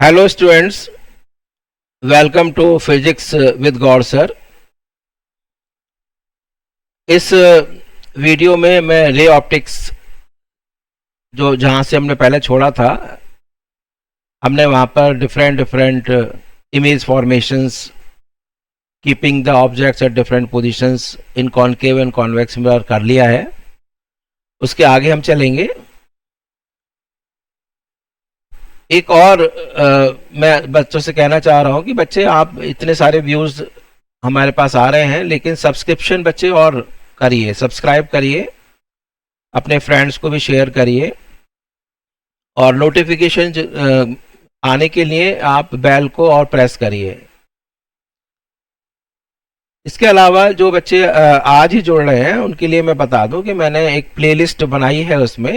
Hello students, welcome to physics with Gaur sir. इस video में मैं रे ऑप्टिक्स जो जहाँ से हमने पहले छोड़ा था, हमने वहाँ पर different image formations, keeping the objects at different positions in concave and convex mirror कर लिया है। उसके आगे हम चलेंगे। एक और मैं बच्चों से कहना चाह रहा हूँ कि बच्चे, आप इतने सारे व्यूज़ हमारे पास आ रहे हैं, लेकिन सब्सक्रिप्शन बच्चे और करिए, सब्सक्राइब करिए, अपने फ्रेंड्स को भी शेयर करिए, और नोटिफिकेशन आने के लिए आप बेल को और प्रेस करिए। इसके अलावा जो बच्चे आज ही जुड़ रहे हैं उनके लिए मैं बता दूं कि मैंने एक प्लेलिस्ट बनाई है। उसमें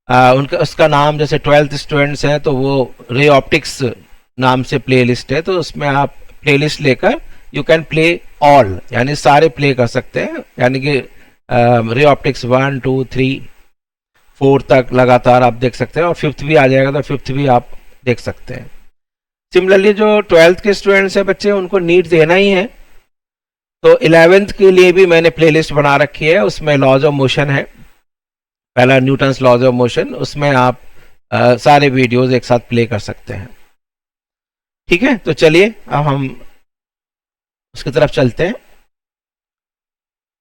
उनका उसका नाम, जैसे 12th स्टूडेंट्स हैं तो वो रे ऑप्टिक्स नाम से प्लेलिस्ट है, तो उसमें आप प्लेलिस्ट लेकर यू कैन प्ले ऑल, यानी सारे प्ले कर सकते हैं, यानी कि रे ऑप्टिक्स 1 2 3 4 तक लगातार आप देख सकते हैं, और 5th भी आ जाएगा तो 5th भी आप देख सकते हैं। सिमिलरली जो 12th के स्टूडेंट्स हैं बच्चे, उनको नीट देना ही है, तो 11th के लिए भी मैंने प्लेलिस्ट बना रखी है। उसमें लॉज ऑफ मोशन है, पहला न्यूटन्स लॉज ऑफ मोशन, उसमें आप सारे वीडियोस एक साथ प्ले कर सकते हैं। ठीक है, तो चलिए अब हम उसकी तरफ चलते हैं,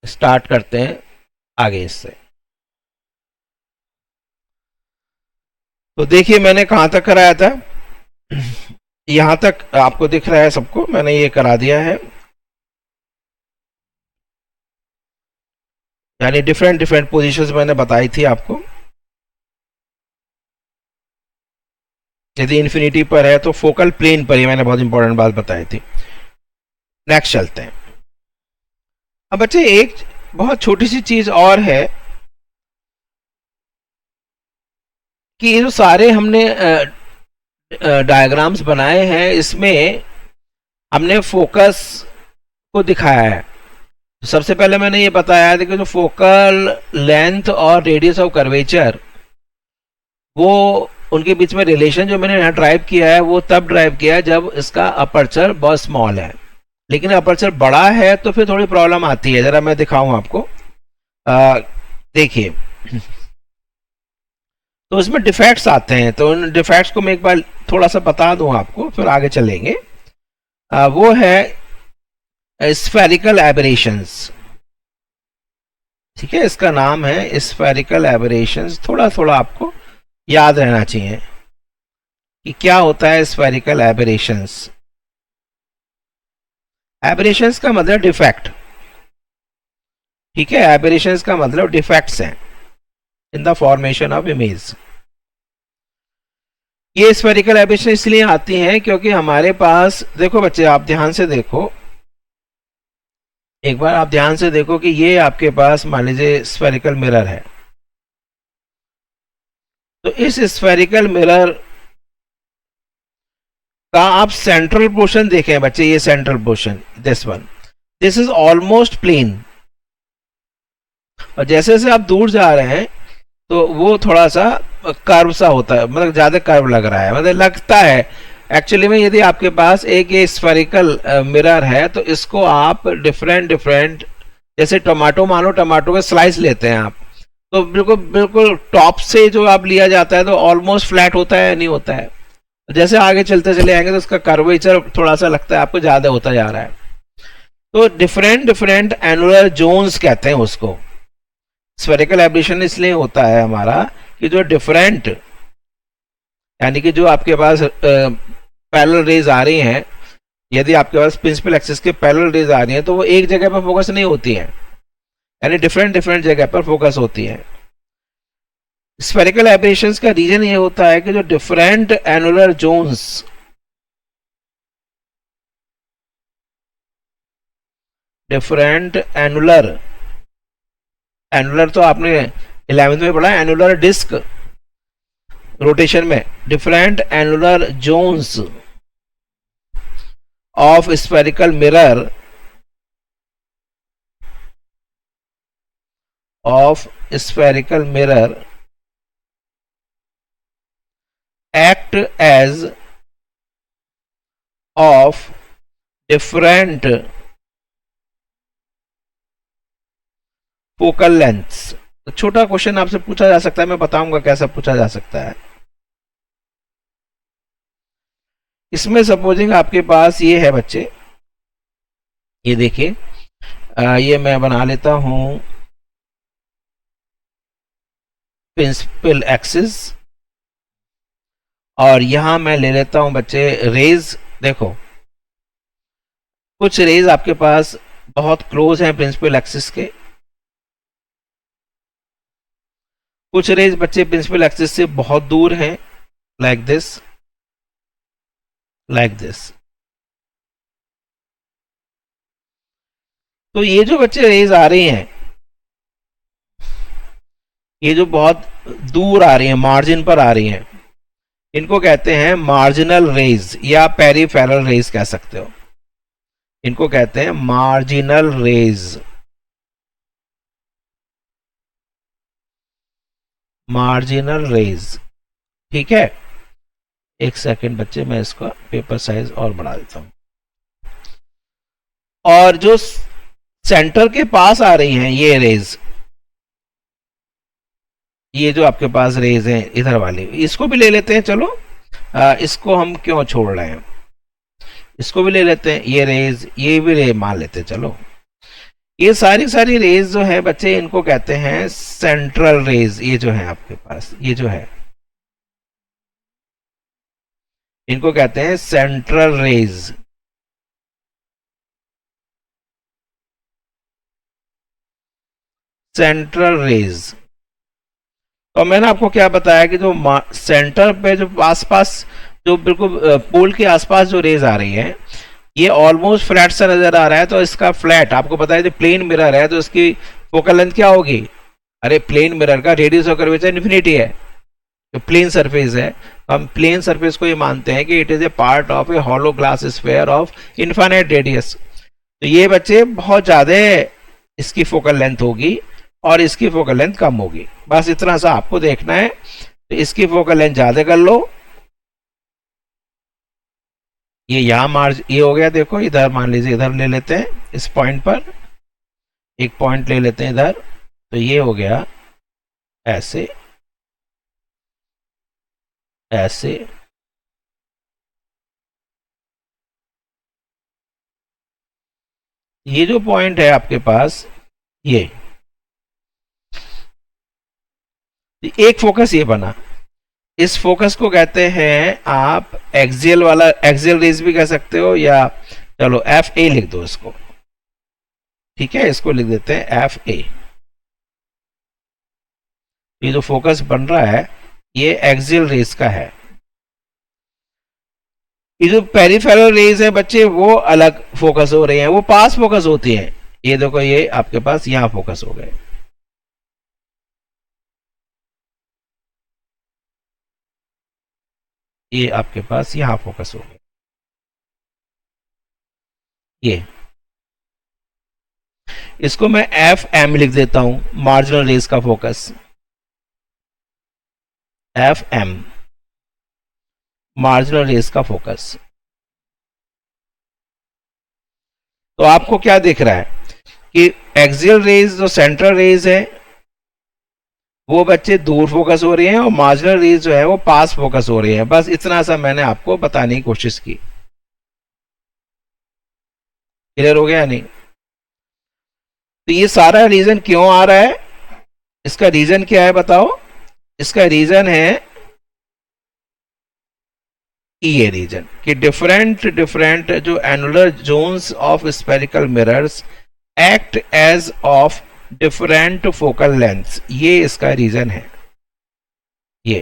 स्टार्ट करते हैं आगे इससे। तो देखिए मैंने कहाँ तक कराया था, यहाँ तक आपको दिख रहा है सबको, मैंने ये करा दिया है। यानी डिफरेंट पोजीशंस मैंने बताई थी आपको। यदि इन्फिनिटी पर है तो फोकल प्लेन पर ही मैंने बहुत इंपॉर्टेंट बात बताई थी। नेक्स्ट चलते हैं। अब बच्चे एक बहुत छोटी सी चीज और है कि ये जो सारे हमने डायग्राम्स बनाए हैं, इसमें हमने फोकस को दिखाया है। सबसे पहले मैंने ये बताया था कि जो फोकल लेंथ और रेडियस ऑफ कर्वेचर, वो उनके बीच में रिलेशन जो मैंने यहाँ ड्राइव किया है, वो तब ड्राइव किया है जब इसका अपर्चर बहुत स्मॉल है। लेकिन अपर्चर बड़ा है तो फिर थोड़ी प्रॉब्लम आती है। जरा मैं दिखाऊं आपको, देखिए, तो इसमें डिफेक्ट्स आते हैं, तो उन डिफेक्ट्स को मैं एक बार थोड़ा सा बता दूं आपको, फिर आगे चलेंगे। वो है स्फेरिकल एबरेशंस। ठीक है, इसका नाम है स्फेरिकल एबरेशंस। थोड़ा थोड़ा आपको याद रहना चाहिए कि क्या होता है स्फेरिकल एबरेशंस। एबरेशंस का मतलब डिफेक्ट। ठीक है, एबरेशंस का मतलब डिफेक्ट्स हैं in the formation of image. ये स्फेरिकल एबरेशन इसलिए आती हैं क्योंकि हमारे पास, देखो बच्चे आप ध्यान से देखो, एक बार आप ध्यान से देखो कि ये आपके पास मान लीजिए स्फेरिकल मिरर है। तो इस स्फेरिकल मिरर का आप सेंट्रल पोर्शन देखें बच्चे, ये central portion, this one, this is almost plane. और जैसे जैसे आप दूर जा रहे हैं तो वो थोड़ा सा कर्व सा होता है, मतलब ज्यादा कर्व लग रहा है, मतलब लगता है। एक्चुअली में यदि आपके पास एक ये स्फेरिकल मिरर है तो इसको आप डिफरेंट, जैसे टमाटो, मानो टमाटो का स्लाइस लेते हैं आप, तो बिल्कुल बिल्कुल टॉप से जो आप लिया जाता है तो ऑलमोस्ट फ्लैट होता है, नहीं होता है। जैसे आगे चलते चले आएंगे तो उसका कर्वेचर थोड़ा सा लगता है आपको ज्यादा होता जा रहा है। तो डिफरेंट एनुलर जोन्स कहते हैं उसको। स्फेरिकल एबरेशन इसलिए होता है हमारा कि जो डिफरेंट, यानी कि जो आपके पास पैरेलल रेज आ रही हैं, यदि आपके पास प्रिंसिपल एक्सिस के पैरेलल रेज आ रही हैं तो वो एक जगह पर फोकस नहीं होती हैं, यानी डिफरेंट जगह पर फोकस होती हैं। स्फेरिकल एबरेशंस का रीजन ये होता है कि जो different annular zones, different annular तो आपने 11th में पढ़ा, एनुलर डिस्क रोटेशन में, different annular zones of spherical mirror act as of different focal lengths. तो छोटा क्वेश्चन आपसे पूछा जा सकता है, मैं बताऊंगा कैसा पूछा जा सकता है। इसमें सपोजिंग आपके पास ये है बच्चे, ये देखिए, ये मैं बना लेता हूं प्रिंसिपल एक्सिस, और यहां मैं ले लेता हूं बच्चे रेज। देखो कुछ रेज आपके पास बहुत क्लोज हैं प्रिंसिपल एक्सिस के, कुछ रेज बच्चे प्रिंसिपल एक्सिस से बहुत दूर हैं, लाइक दिस, लाइक दिस। तो ये जो बच्चे रेज आ रही हैं, ये जो बहुत दूर आ रही हैं, मार्जिन पर आ रही हैं, इनको कहते हैं मार्जिनल रेज या पेरिफेरल रेज कह सकते हो। इनको कहते हैं मार्जिनल रेज, मार्जिनल रेज। ठीक है, एक सेकंड बच्चे, मैं इसका पेपर साइज और बढ़ा देता हूं। और जो सेंटर के पास आ रही हैं ये रेज, ये जो आपके पास रेज हैं इधर वाली, इसको भी ले लेते हैं, चलो इसको हम क्यों छोड़ रहे हैं, इसको भी ले लेते हैं, ये रेज, ये भी रे मान लेते हैं। चलो ये सारी सारी रेज जो है बच्चे, इनको कहते हैं सेंट्रल रेज। ये जो है आपके पास, ये जो है, इनको कहते हैं सेंट्रल रेज। Central raise. तो मैंने आपको क्या बताया कि जो सेंटर पे जो आसपास, जो बिल्कुल पोल के आसपास जो रेज आ रही है, ये ऑलमोस्ट फ्लैट सा नजर आ रहा है। तो इसका फ्लैट आपको पता है, जो प्लेन मिरर है तो इसकी फोकल लेंथ क्या होगी? अरे प्लेन मिरर का रेडियस ऑफ कर्वेचर इन्फिनिटी है, जो प्लेन सरफेस है। हम प्लेन सरफेस को ये मानते हैं कि it is a part of A hollow glass sphere of infinite radius. तो ये बच्चे बहुत ज्यादा इसकी फोकल लेंथ होगी और इसकी फोकल लेंथ कम होगी, बस इतना सा आपको देखना है। तो इसकी फोकल लेंथ ज्यादा कर लो, ये यहां मार्ज ये हो गया, देखो इधर मान लीजिए, इधर ले लेते हैं, इस पॉइंट पर एक पॉइंट ले लेते हैं इधर, तो ये हो गया ऐसे, ऐसे, ये जो पॉइंट है आपके पास, ये एक फोकस ये बना। इस फोकस को कहते हैं आप एक्सियल वाला, एक्सियल रेज भी कह सकते हो, या चलो एफ ए लिख दो इसको। ठीक है, इसको लिख देते हैं एफ ए। ये जो फोकस बन रहा है ये एक्सियल रेज का है। ये जो पेरिफेरल रेज है बच्चे, वो अलग फोकस हो रही हैं, वो पास फोकस होती हैं। ये देखो, ये आपके पास यहां फोकस हो गए, ये आपके पास यहां फोकस हो गए, ये इसको मैं एफ एम लिख देता हूं, मार्जिनल रेज का focus, F M, marginal rays का फोकस। तो आपको क्या दिख रहा है कि एक्सियल रेज जो सेंट्रल रेज है वो बच्चे दूर फोकस हो रही हैं, और मार्जिनल रेज जो है वो पास फोकस हो रही है। बस इतना सा मैंने आपको बताने की कोशिश की। क्लियर हो गया नहीं? तो ये सारा रीजन क्यों आ रहा है, इसका रीजन क्या है बताओ? इसका रीजन है ये रीजन कि डिफरेंट डिफरेंट जो annular zones of spherical mirrors act as of different focal lengths, ये इसका रीजन है। ये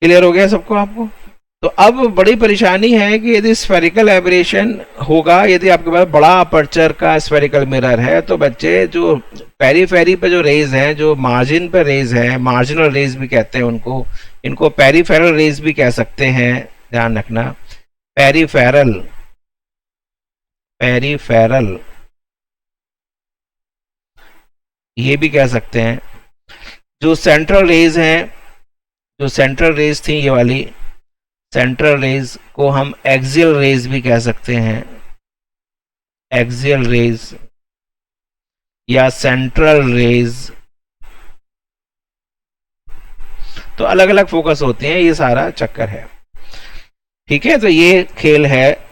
क्लियर हो गया सबको आपको? तो अब बड़ी परेशानी है कि यदि स्फेरिकल एबरेशन होगा, यदि आपके पास बड़ा अपर्चर का स्फेरिकल मिरर है, तो बच्चे जो पेरीफेरी पे जो रेज हैं, जो मार्जिन पे रेज हैं, मार्जिनल रेज भी कहते हैं उनको, इनको पेरीफेरल रेज भी कह सकते हैं, ध्यान रखना। पेरीफेरल, पेरीफेरल ये भी कह सकते हैं। जो सेंट्रल रेज हैं, जो सेंट्रल रेज थी ये वाली सेंट्रल रेज को हम एक्सियल रेज भी कह सकते हैं, एक्सियल रेज या सेंट्रल रेज, तो अलग अलग फोकस होते हैं, ये सारा चक्कर है। ठीक है, तो ये खेल है।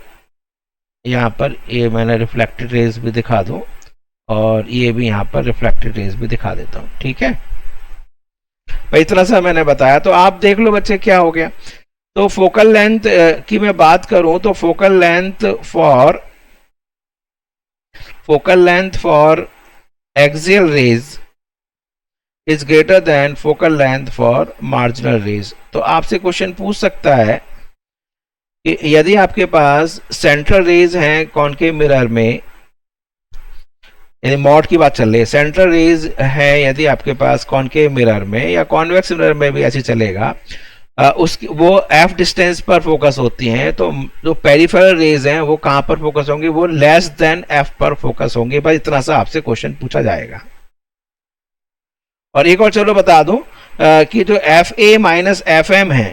यहाँ पर ये मैंने रिफ्लेक्टेड रेज भी दिखा दूं और ये भी यहाँ पर रिफ्लेक्टेड रेज भी दिखा देता हूँ। ठीक है भाई, इतना सा मैंने बताया, तो आप देख लो बच्चे क्या हो गया। तो फोकल लेंथ की मैं बात करूं तो focal length for axial rays is greater than focal length for marginal rays. तो आपसे क्वेश्चन पूछ सकता है कि यदि आपके पास सेंट्रल रेज हैं कॉनकेव मिरर में, यदि मॉड की बात चल रही है, सेंट्रल रेज है यदि आपके पास कॉनकेव मिरर में या कॉन्वेक्स मिरर में भी ऐसे चलेगा, उसकी वो एफ डिस्टेंस पर फोकस होती हैं, तो जो पेरिफेरल रेज हैं वो कहां पर फोकस होंगी, वो लेस देन एफ पर फोकस होंगे। बस इतना सा आपसे क्वेश्चन पूछा जाएगा। और एक और चलो बता दूं कि जो F A minus F M है,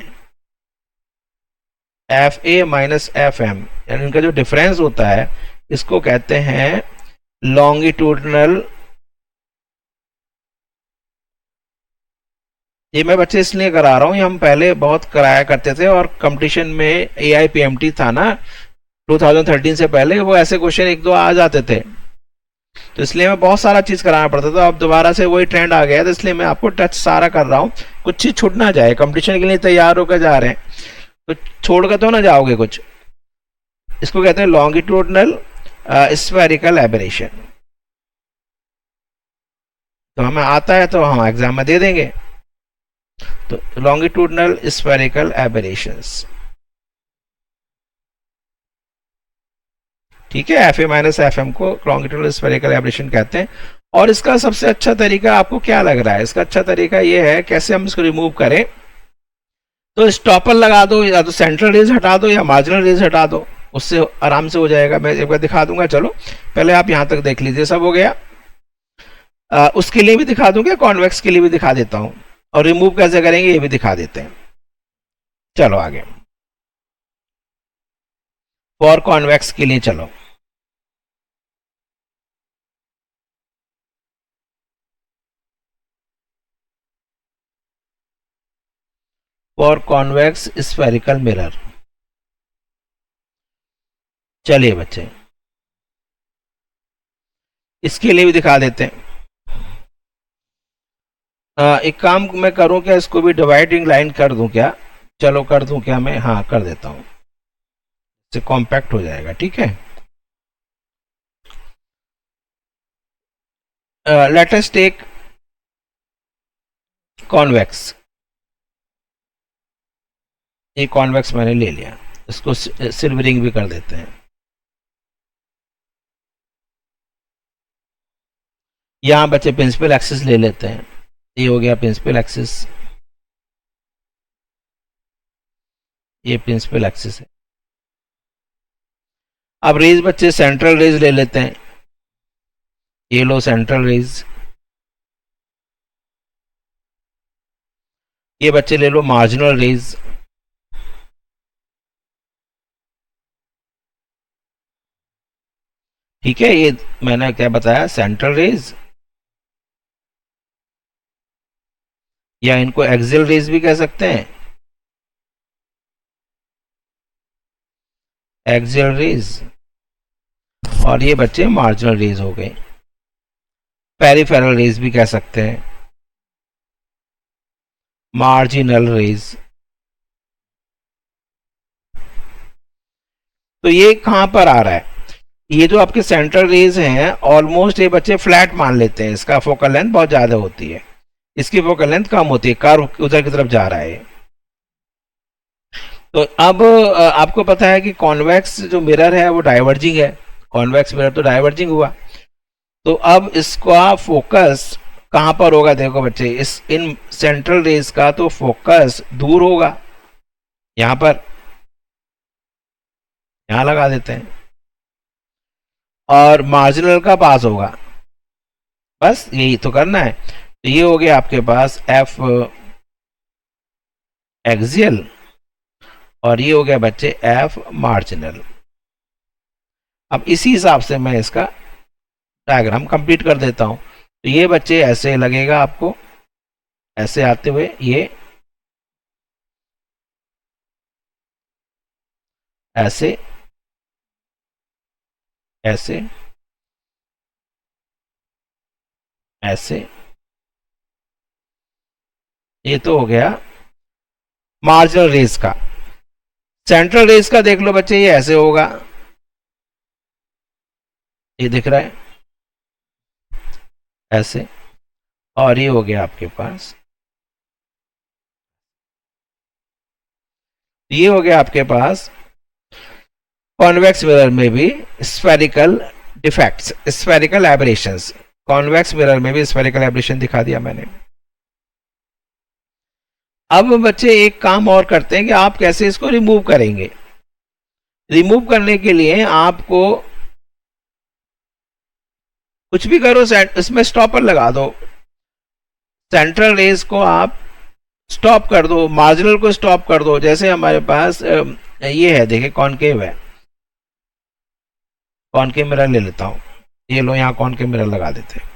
F A minus F M यानी इनका जो डिफरेंस होता है इसको कहते हैं लॉन्गिट्यूडनल। ये मैं बच्चे इसलिए करा रहा हूँ, ये हम पहले बहुत कराया करते थे और कंपटीशन में AIPMT था ना 2013 से पहले, वो ऐसे क्वेश्चन एक दो आ जाते थे, तो इसलिए मैं बहुत सारा चीज कराना पड़ता था। अब दोबारा से वही ट्रेंड आ गया, तो इसलिए मैं आपको टच सारा कर रहा हूँ, कुछ चीज छूट ना जाए। कंपटीशन के लिए तैयार होकर जा रहे हैं तो छोड़ कर तो ना जाओगे कुछ। इसको कहते हैं लॉन्गिट्यूडनल स्फेरिकल एबरेशन। तो हमें आता है तो हम एग्जाम में दे देंगे। तो लॉन्गिट्यूडनल स्फेरिकल एबरेशंस, ठीक है, F A minus F M को लॉन्गिट्यूडनल स्फेरिकल एबरेशन कहते हैं। और इसका सबसे अच्छा तरीका आपको क्या लग रहा है? इसका अच्छा तरीका ये है कैसे हम इसको रिमूव करें। तो स्टॉपर लगा दो, या तो सेंट्रल रेज हटा दो या मार्जिनल रेज हटा दो, उससे आराम से हो जाएगा। मैं एक बार दिखा दूंगा, चलो पहले आप यहां तक देख लीजिए, सब हो गया। उसके लिए भी दिखा दूंगा, कॉन्वेक्स के लिए भी दिखा देता हूं, और रिमूव कैसे करेंगे ये भी दिखा देते हैं। चलो आगे, फॉर कॉन्वेक्स के लिए चलो। फॉर कॉन्वेक्स स्फेरिकल मिरर, चलिए बच्चे इसके लिए भी दिखा देते हैं। एक काम मैं करूं क्या, इसको भी डिवाइडिंग लाइन कर दूं क्या? चलो कर दूं क्या मैं? हाँ कर देता हूं, इससे कॉम्पैक्ट हो जाएगा। ठीक है, लेट अस टेक कॉन्वेक्स। ये कॉन्वेक्स मैंने ले लिया, इसको सिल्वरिंग भी कर देते हैं। यहां बच्चे प्रिंसिपल एक्सिस ले लेते हैं, ये हो गया प्रिंसिपल एक्सिस, ये प्रिंसिपल एक्सिस है। अब रेज बच्चे सेंट्रल रेज ले लेते हैं, ये लो सेंट्रल रेज। ये बच्चे ले लो मार्जिनल रेज, ठीक है। ये मैंने क्या बताया, सेंट्रल रेज, या इनको एक्सियल रेज भी कह सकते हैं, एक्सियल रेज। और ये बच्चे मार्जिनल रेज हो गए, पेरिफेरल रेज भी कह सकते हैं, मार्जिनल रेज। तो ये कहां पर आ रहा है? ये जो आपके सेंट्रल रेज हैं ऑलमोस्ट ये बच्चे फ्लैट मान लेते हैं, इसका फोकल लेंथ बहुत ज्यादा होती है, इसकी फोकल लेंथ कम होती है, कर्व उधर की तरफ जा रहा है। तो अब आपको पता है कि कॉन्वेक्स जो मिरर है वो डाइवर्जिंग है, कॉन्वेक्स मिरर तो डाइवर्जिंग हुआ। तो अब इसका फोकस कहां पर होगा? देखो बच्चे, इस इन सेंट्रल रेज का तो फोकस दूर होगा, यहां पर, यहां लगा देते हैं, और मार्जिनल का पास होगा। बस यही तो करना है। तो ये हो गया आपके पास एफ एक्सियल और ये हो गया बच्चे एफ मार्जिनल। अब इसी हिसाब से मैं इसका डायग्राम कंप्लीट कर देता हूं। तो ये बच्चे ऐसे लगेगा आपको, ऐसे आते हुए ये ऐसे ऐसे ऐसे। ये तो हो गया मार्जिनल रेस का। सेंट्रल रेस का देख लो बच्चे, ये ऐसे होगा, ये दिख रहा है ऐसे, और ये हो गया आपके पास, ये हो गया आपके पास कॉन्वेक्स मिरर में भी spherical defects, spherical aberrations. Convex mirror में भी स्फेरिकल एबरेशन दिखा दिया मैंने। अब बच्चे एक काम और करते हैं कि आप कैसे इसको रिमूव करेंगे। रिमूव करने के लिए आपको कुछ भी करो, इसमें स्टॉपर लगा दो, सेंट्रल रेस को आप स्टॉप कर दो, मार्जिनल को स्टॉप कर दो। जैसे हमारे पास ये है, देखिए कॉनकेव है, कॉनकेव मिरर ले लेता हूं, ये लो यहां कॉनकेव मिरर लगा देते हैं।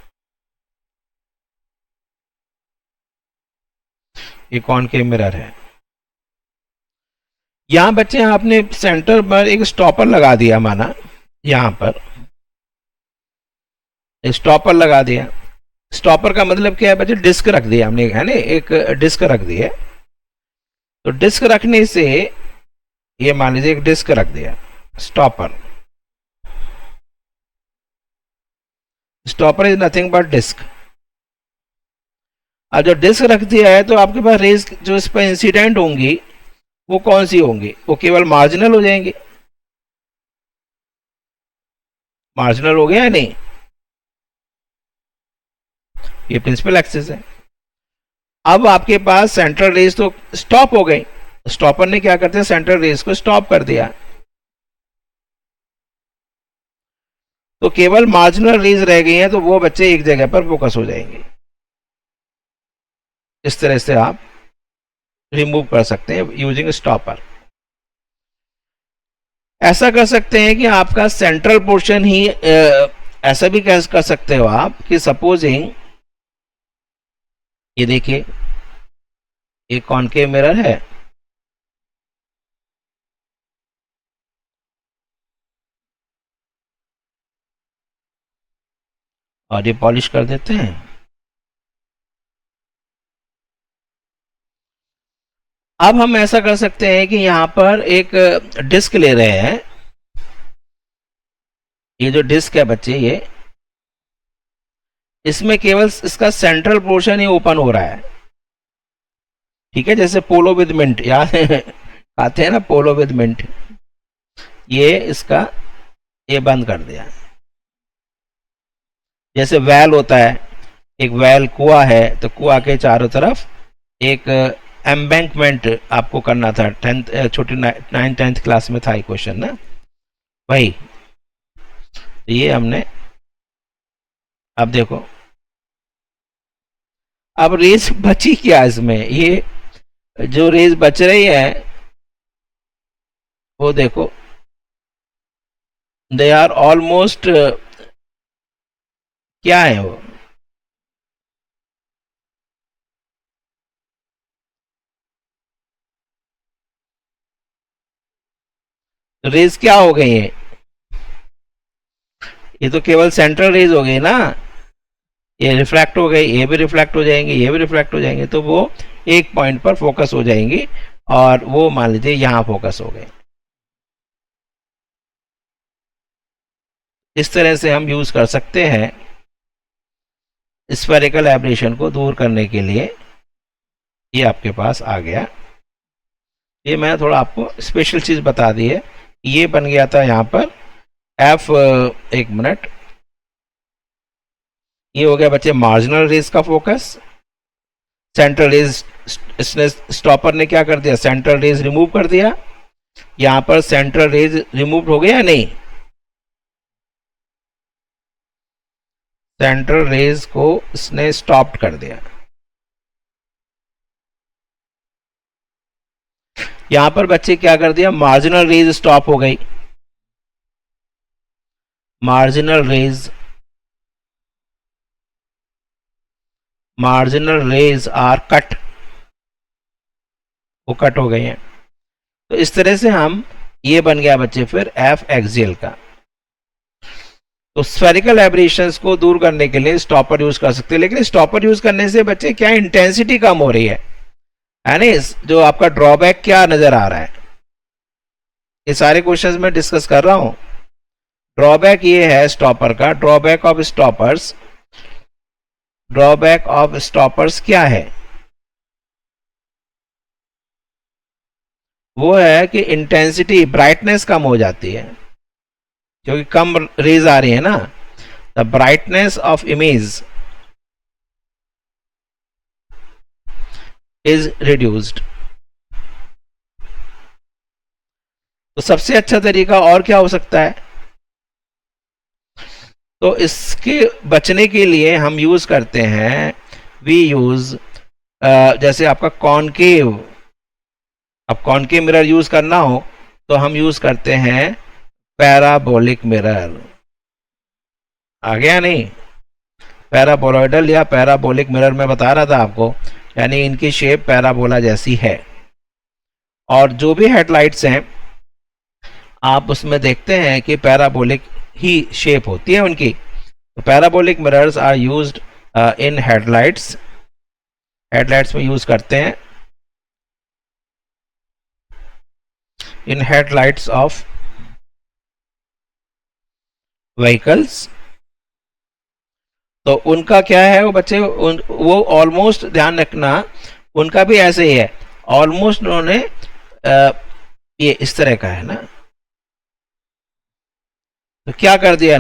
ये कॉनकेव मिरर है। यहां बच्चे आपने सेंटर पर एक स्टॉपर लगा दिया, माना यहां पर स्टॉपर लगा दिया। स्टॉपर का मतलब क्या है बच्चे, डिस्क रख दिया हमने, है ना, एक डिस्क रख दी है। तो डिस्क रखने से ये मान लीजिए एक डिस्क रख दिया, stopper. Stopper is nothing but disc. अब जो डिस्क रख दिया है तो आपके पास रेज जो इस पर इंसिडेंट होंगी वो कौन सी होंगी, वो केवल मार्जिनल हो जाएंगे। मार्जिनल हो गया या नहीं, ये प्रिंसिपल एक्सिस है। अब आपके पास सेंट्रल रेज तो स्टॉप हो गई, स्टॉपर ने क्या करते हैं, सेंट्रल रेज को स्टॉप कर दिया, तो केवल मार्जिनल रेज रह गई हैं, तो वो बच्चे एक जगह पर फोकस हो जाएंगे। इस तरह से आप रिमूव कर सकते हैं यूजिंग स्टॉपर। ऐसा कर सकते हैं कि आपका सेंट्रल पोर्शन ही ऐसा भी कर सकते हो आप कि सपोजिंग ये देखिए एक कॉनकेव मिरर है, और ये पॉलिश कर देते हैं। अब हम ऐसा कर सकते हैं कि यहां पर एक डिस्क ले रहे हैं, ये जो डिस्क है बच्चे, ये इसमें केवल इसका सेंट्रल पोर्शन ही ओपन हो रहा है, ठीक है, जैसे पोलो विद मिंट याद आते हैं ना, पोलो विद मिंट, ये इसका ये बंद कर दिया। जैसे वेल होता है, एक वेल कुआ है, तो कुआ के चारों तरफ एक एम्बैंकमेंट आपको करना था, 10th छोटी 9th 10th क्लास में था ये क्वेश्चन ना भाई। ये हमने, अब देखो अब रेस बची क्या इसमें, ये जो रेस बच रही है वो देखो, दे आर ऑलमोस्ट क्या है वो, रेज क्या हो गई है, ये तो केवल सेंट्रल रेज हो गई ना, ये रिफ्रैक्ट हो गई, ये भी रिफ्लेक्ट हो जाएंगे, ये भी रिफ्लेक्ट हो जाएंगे, तो वो एक पॉइंट पर फोकस हो जाएंगी, और वो मान लीजिए यहां फोकस हो गए। इस तरह से हम यूज कर सकते हैं स्फेरिकल एब्रेशन को दूर करने के लिए। ये आपके पास आ गया, ये मैंने थोड़ा आपको स्पेशल चीज बता दी है। ये बन गया था यहां पर एफ, एक मिनट, ये हो गया बच्चे मार्जिनल रेज का फोकस। सेंट्रल रेज, इसने स्टॉपर ने क्या कर दिया, सेंट्रल रेज रिमूव कर दिया। यहां पर सेंट्रल रेज रिमूव हो गया या नहीं, सेंट्रल रेज को इसने स्टॉप कर दिया। यहां पर बच्चे क्या कर दिया, मार्जिनल रेज स्टॉप हो गई, मार्जिनल रेज आर कट, वो कट हो गए हैं। तो इस तरह से हम, ये बन गया बच्चे फिर एफ एक्सियल का। तो स्फेरिकल एब्रेशंस को दूर करने के लिए स्टॉपर यूज कर सकते हैं, लेकिन स्टॉपर यूज करने से बच्चे क्या इंटेंसिटी कम हो रही है ना, जो आपका ड्रॉबैक क्या नजर आ रहा है, ये सारे क्वेश्चंस में डिस्कस कर रहा हूं। ड्रॉबैक ये है स्टॉपर का, ड्रॉबैक ऑफ स्टॉपर्स क्या है, वो है कि इंटेंसिटी, ब्राइटनेस कम हो जाती है, क्योंकि कम रेज आ रही है ना, the brightness of image is reduced. तो सबसे अच्छा तरीका और क्या हो सकता है, तो इसके बचने के लिए हम यूज करते हैं, वी यूज, जैसे आपका कॉनकेव, अब कॉनकेव मिरर यूज करना हो तो हम यूज करते हैं पैराबोलिक मिरर। आ गया नहीं, पैराबोलॉइडल या पैराबोलिक मिरर में बता रहा था आपको, यानी इनकी शेप पैराबोला जैसी है। और जो भी हेडलाइट्स हैं आप उसमें देखते हैं कि पैराबोलिक ही शेप होती है उनकी। तो parabolic mirrors are used in headlights में यूज करते हैं, इन हेडलाइट्स ऑफ व्हीकल्स। तो उनका क्या है वो बच्चे, वो ऑलमोस्ट ध्यान रखना, उनका भी ऐसे ही है, ऑलमोस्ट उन्होंने ये इस तरह का है ना। तो क्या कर दिया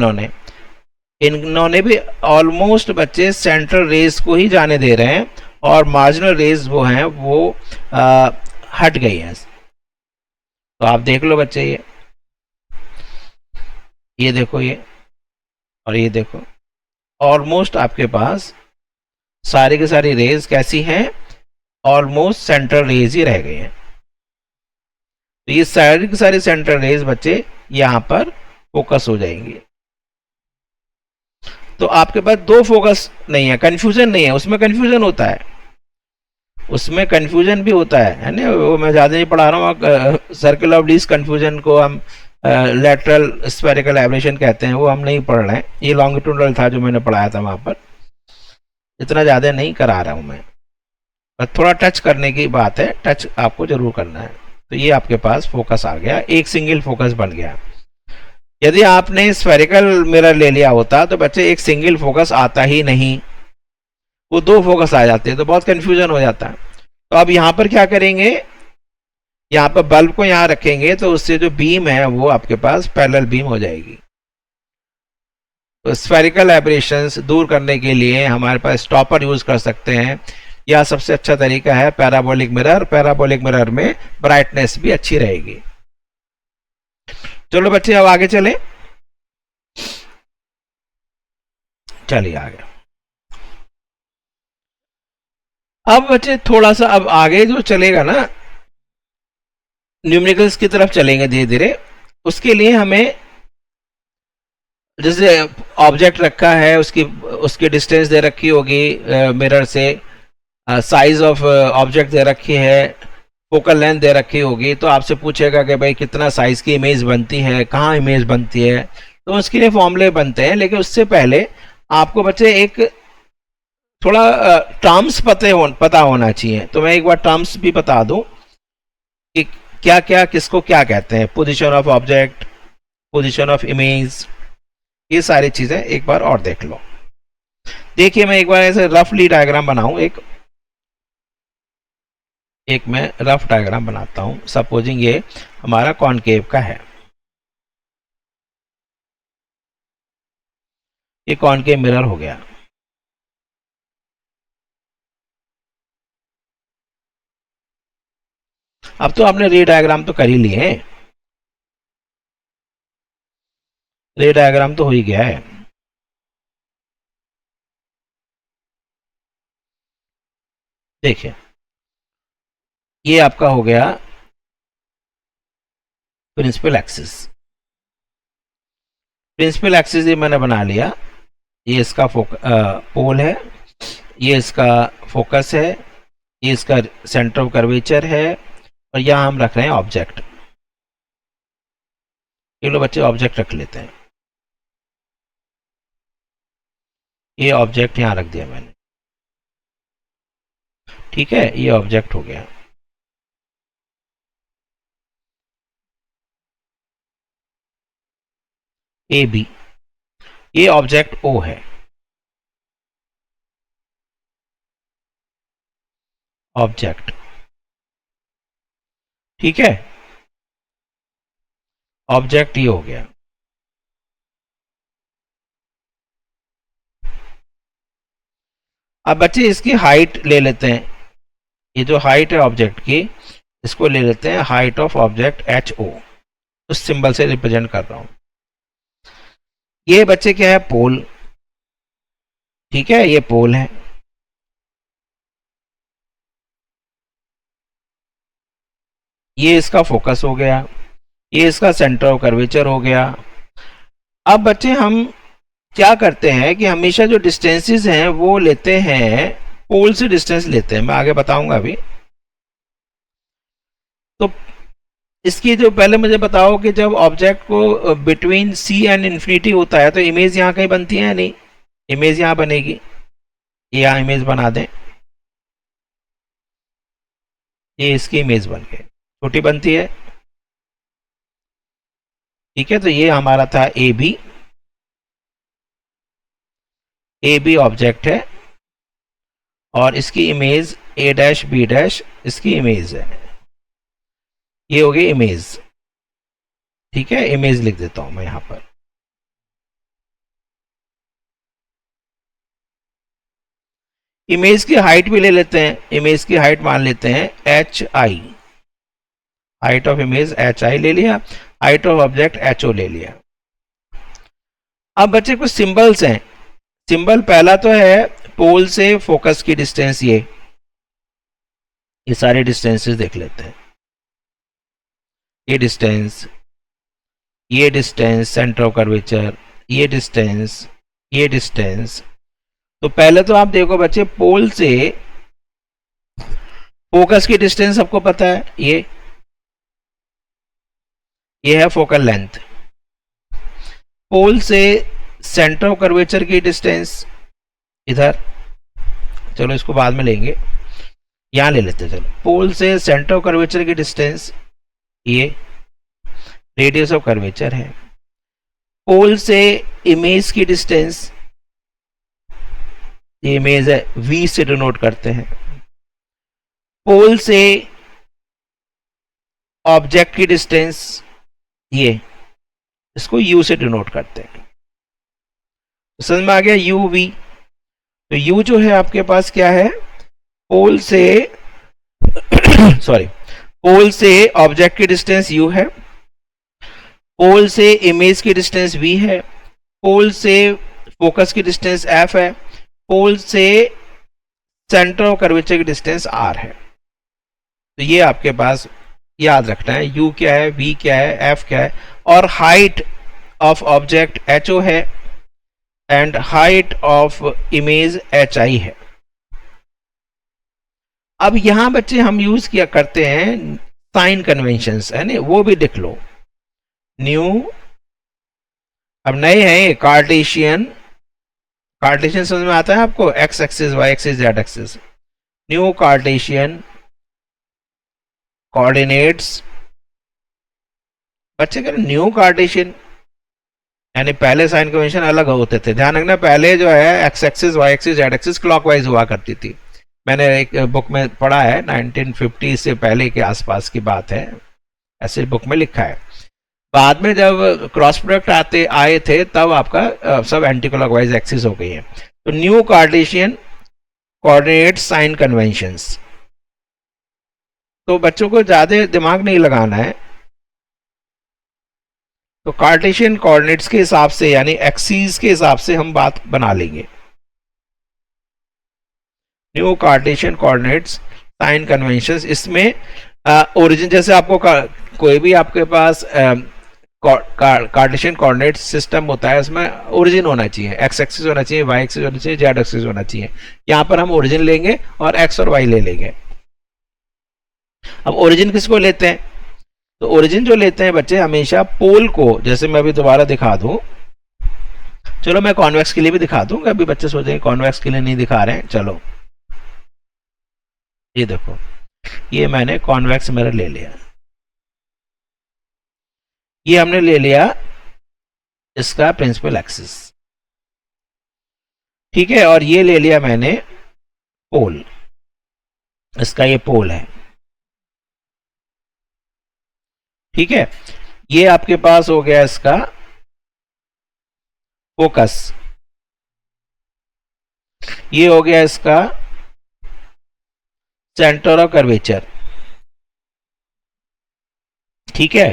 इन्होंने भी ऑलमोस्ट बच्चे सेंट्रल रेज को ही जाने दे रहे हैं, और मार्जिनल रेज वो हैं वो हट गई हैं। तो आप देख लो बच्चे, ये देखो, ये और ये देखो, ऑलमोस्ट आपके पास सारी की सारी रेज कैसी हैं, ऑलमोस्ट सेंट्रल रेज ही रह गई हैं। तो ये सारी की सारी सेंट्रल रेज बच्चे यहां पर फोकस हो जाएंगे। तो आपके पास दो फोकस नहीं है, कंफ्यूजन नहीं है, उसमें कंफ्यूजन होता है, उसमें कंफ्यूजन भी होता है ना, वो मैं ज्यादा नहीं पढ़ा रहा हूँ। सर्किल ऑफ लीस्ट कंफ्यूजन को हम लेटरल स्फेरिकल एब्रेशन कहते हैं, वो हम नहीं पढ़ रहे हैं। ये लॉन्गिट्यूडनल था जो मैंने पढ़ाया था वहां पर, इतना ज्यादा नहीं करा रहा हूं मैं, बस थोड़ा टच करने की बात है, टच आपको जरूर करना है। तो ये आपके पास फोकस आ गया, एक सिंगल फोकस बन गया। यदि आपने स्फेरिकल मिरर ले लिया होता तो बच्चे एक सिंगल फोकस आता ही नहीं, वो दो फोकस आ जाते हैं, तो बहुत कंफ्यूजन हो जाता है। तो अब यहां पर क्या करेंगे, यहां पर बल्ब को यहां रखेंगे तो उससे जो बीम है वो आपके पास पैरेलल बीम हो जाएगी। तो स्फेरिकल एब्रेशंस दूर करने के लिए हमारे पास स्टॉपर यूज कर सकते हैं, या सबसे अच्छा तरीका है पैराबोलिक मिरर। पैराबोलिक मिरर में ब्राइटनेस भी अच्छी रहेगी। चलो बच्चे अब आगे चले, चलिए आगे। अब बच्चे थोड़ा सा अब आगे जो चलेगा ना, न्यूमेरिकल्स की तरफ चलेंगे धीरे धीरे। उसके लिए हमें, जैसे ऑब्जेक्ट रखा है उसकी डिस्टेंस दे रखी होगी मिरर से, साइज ऑफ ऑब्जेक्ट दे रखी है, फोकल लेंथ दे रखी होगी, तो आपसे पूछेगा कि भाई कितना साइज की इमेज बनती है, कहाँ इमेज बनती है, तो उसके लिए फॉर्मूले बनते हैं। लेकिन उससे पहले आपको बच्चे एक थोड़ा टर्म्स पता होना चाहिए। तो मैं एक बार टर्म्स भी बता दूं कि क्या क्या किसको क्या कहते हैं, position of object, position of image, ये सारी चीजें एक बार और देख लो। देखिए मैं एक बार ऐसे रफली डायग्राम बनाऊं, एक मैं रफ डायग्राम बनाता हूं। सपोजिंग ये हमारा कॉनकेव का है, ये कॉनकेव मिरर हो गया। अब तो आपने रे डायग्राम तो कर ही लिए हैं, रे डायग्राम तो हो ही गया है। देखिए ये आपका हो गया प्रिंसिपल एक्सिस। प्रिंसिपल एक्सिस ये मैंने बना लिया, ये इसका पोल है, ये इसका फोकस है, ये इसका सेंटर ऑफ कर्वेचर है, और यहाँ हम रख रहे हैं ऑब्जेक्ट। ये लो बच्चे ऑब्जेक्ट रख लेते हैं, ये ऑब्जेक्ट यहाँ रख दिया मैंने, ठीक है, ये ऑब्जेक्ट हो गया। ए बी, ये ऑब्जेक्ट ओ है, ऑब्जेक्ट, ठीक है, ऑब्जेक्ट ये हो गया। अब बच्चे इसकी हाइट ले लेते हैं, ये जो हाइट है ऑब्जेक्ट की, इसको ले लेते हैं height of object H O, उस सिंबल से रिप्रेजेंट कर रहा हूं। ये बच्चे क्या है, पोल, ठीक है, ये पोल है, ये इसका फोकस हो गया, ये इसका सेंटर ऑफ कर्वेचर हो गया। अब बच्चे हम क्या करते हैं कि हमेशा जो डिस्टेंसेस हैं वो लेते हैं, पोल से डिस्टेंस लेते हैं, मैं आगे बताऊंगा अभी। तो इसकी जो पहले मुझे बताओ कि जब ऑब्जेक्ट को बिटवीन सी एंड इन्फिनिटी होता है तो इमेज यहाँ कहीं बनती है या नहीं? इमेज यहाँ बनेगी, ये यहाँ इमेज बना दें, ये इसकी इमेज बन गई, छोटी बनती है, ठीक है। तो ये हमारा था A B, A B object है और इसकी image A dash B dash इसकी इमेज है, ये हो गई इमेज, ठीक है। इमेज लिख देता हूं मैं यहां पर, इमेज की हाइट भी ले लेते हैं, इमेज की हाइट मान लेते हैं H I, height of image H I ले लिया, height of object H O ले लिया। अब बच्चे कुछ सिंबल्स हैं, सिंबल पहला तो है पोल से फोकस की डिस्टेंस, ये सारे डिस्टेंसेस देख लेते हैं, ये डिस्टेंस, ये डिस्टेंस सेंटर ऑफ कर्वेचर, ये डिस्टेंस, ये डिस्टेंस। तो पहले तो आप देखो बच्चे, पोल से फोकस की डिस्टेंस सबको पता है, ये है फोकल लेंथ। पोल से सेंटर ऑफ कर्वेचर की डिस्टेंस इधर, चलो इसको बाद में लेंगे, यहां ले लेते हैं। चलो पोल से सेंटर ऑफ कर्वेचर की डिस्टेंस, ये रेडियस ऑफ कर्वेचर है। पोल से इमेज की डिस्टेंस, ये इमेज है, v से डिनोट करते हैं। पोल से ऑब्जेक्ट की डिस्टेंस, ये इसको u से डिनोट करते हैं। तो समझ में आ गया, u v। तो u जो है आपके पास क्या है, पोल से सॉरी, पोल से ऑब्जेक्ट की डिस्टेंस u है, पोल से इमेज की डिस्टेंस v है, पोल से फोकस की डिस्टेंस f है, पोल से सेंटर ऑफ कर्वेचर की डिस्टेंस r है। तो ये आपके पास याद रखना है, u क्या है, v क्या है, f क्या है, और हाइट ऑफ ऑब्जेक्ट ho है and height of image hi है। अब यहां बच्चे हम यूज किया करते हैं साइन कन्वेंशंस, है ना, वो भी लिख लो। न्यू, अब नए हैं कार्टेशियन, कार्टेशियन समझ में आता है आपको, x axis y axis z axis, new Cartesian coordinates. बच्चे कह रहे न्यू कार्टेशियन, यानी पहले साइन कन्वेंशन अलग होते थे, ध्यान रखना, पहले जो है x axis y axis z axis clockwise हुआ करती थी। मैंने एक बुक में पढ़ा है, 1950 से पहले के आसपास की बात है, ऐसे बुक में लिखा है। बाद में जब क्रॉस प्रोडक्ट आए थे तब आपका सब एंटी क्लॉकवाइज एक्सिस हो गई है। तो new Cartesian coordinate sign conventions, तो बच्चों को ज्यादा दिमाग नहीं लगाना है, तो कार्टेशियन कोऑर्डिनेट्स के हिसाब से यानी एक्सिस के हिसाब से हम बात बना लेंगे। New Cartesian coordinates sign conventions. इसमें ओरिजिन जैसे आपको कोई भी आपके पास कार्टेशियन कोऑर्डिनेट सिस्टम होता है, उसमें ओरिजिन होना चाहिए, एक्स एक्सिस होना चाहिए, वाई एक्सिस होना चाहिए, जेड एक्सिस होना चाहिए। यहाँ पर हम ओरिजिन लेंगे और एक्स और वाई ले लेंगे। अब ओरिजिन किसको लेते हैं? तो ओरिजिन जो लेते हैं बच्चे हमेशा पोल को, जैसे मैं अभी दोबारा दिखा दूं, चलो मैं कॉन्वेक्स के लिए भी दिखा दूंगा, अभी बच्चे सोचेंगे कॉन्वेक्स के लिए नहीं दिखा रहे हैं। चलो ये देखो, ये मैंने कॉन्वेक्स मिरर ले लिया, ये हमने ले लिया इसका प्रिंसिपल एक्सिस, ठीक है, और ये ले लिया मैंने पोल, इसका ये पोल है, ठीक है। ये आपके पास हो गया इसका फोकस, ये हो गया इसका सेंटर ऑफ कर्वेचर, ठीक है।